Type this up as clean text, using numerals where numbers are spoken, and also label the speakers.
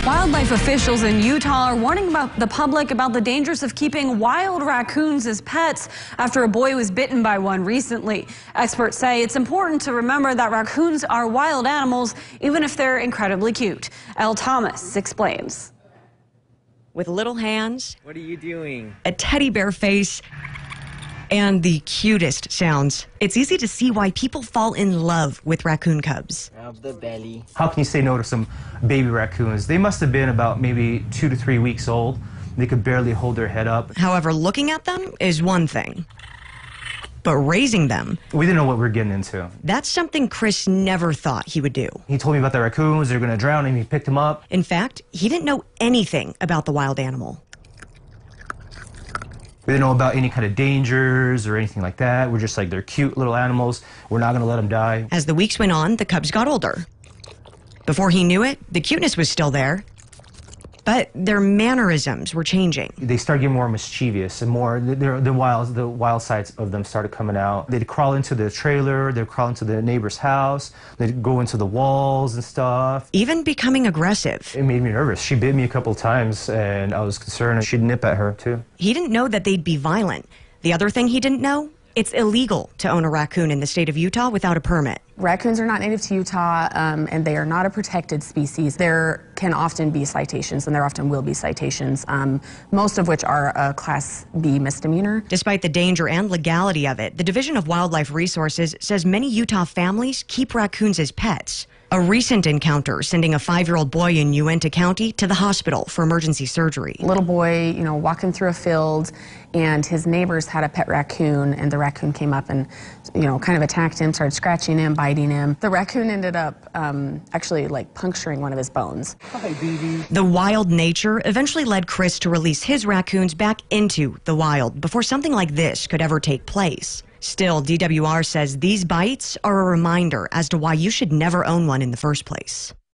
Speaker 1: Wildlife officials in Utah are warning about the public about the dangers of keeping wild raccoons as pets after a boy was bitten by one recently. Experts say it's important to remember that raccoons are wild animals, even if they're incredibly cute. Elle Thomas explains.
Speaker 2: With little hands,
Speaker 3: what are you doing?
Speaker 2: A teddy bear face, and the cutest sounds, it's easy to see why people fall in love with raccoon cubs.
Speaker 3: Rub the belly.
Speaker 4: How can you say no to some baby raccoons? They must have been about maybe 2 to 3 weeks old. They could barely hold their head up.
Speaker 2: However, looking at them is one thing, but raising them,
Speaker 4: we didn't know what we were getting into.
Speaker 2: That's something Chris never thought he would do.
Speaker 4: He told me about the raccoons, they're gonna drown him, he picked them up.
Speaker 2: In fact, he didn't know anything about the wild animal.
Speaker 4: We didn't know about any kind of dangers or anything like that. We're just like, they're cute little animals. We're not gonna let them die.
Speaker 2: As the weeks went on, the cubs got older. Before he knew it, the cuteness was still there, but their mannerisms were changing.
Speaker 4: They started getting more mischievous and more, the wild sides of them started coming out. They'd crawl into the trailer, they'd crawl into the neighbor's house, they'd go into the walls and stuff.
Speaker 2: Even becoming aggressive.
Speaker 4: It made me nervous. She bit me a couple of times and I was concerned she'd nip at her too.
Speaker 2: He didn't know that they'd be violent. The other thing he didn't know, it's illegal to own a raccoon in the state of Utah without a permit.
Speaker 5: Raccoons are not native to Utah, and they are not a protected species. There can often be citations, and there often will be citations, most of which are a Class B misdemeanor.
Speaker 2: Despite the danger and legality of it, the Division of Wildlife Resources says many Utah families keep raccoons as pets. A recent encounter sending a 5-year-old boy in Uinta County to the hospital for emergency surgery.
Speaker 5: Little boy, walking through a field, and his neighbors had a pet raccoon, and the raccoon came up and, kind of attacked him, started scratching him, biting him. The raccoon ended up actually puncturing one of his bones.
Speaker 4: Hi, baby.
Speaker 2: The wild nature eventually led Chris to release his raccoons back into the wild before something like this could ever take place. Still, DWR says these bites are a reminder as to why you should never own one in the first place.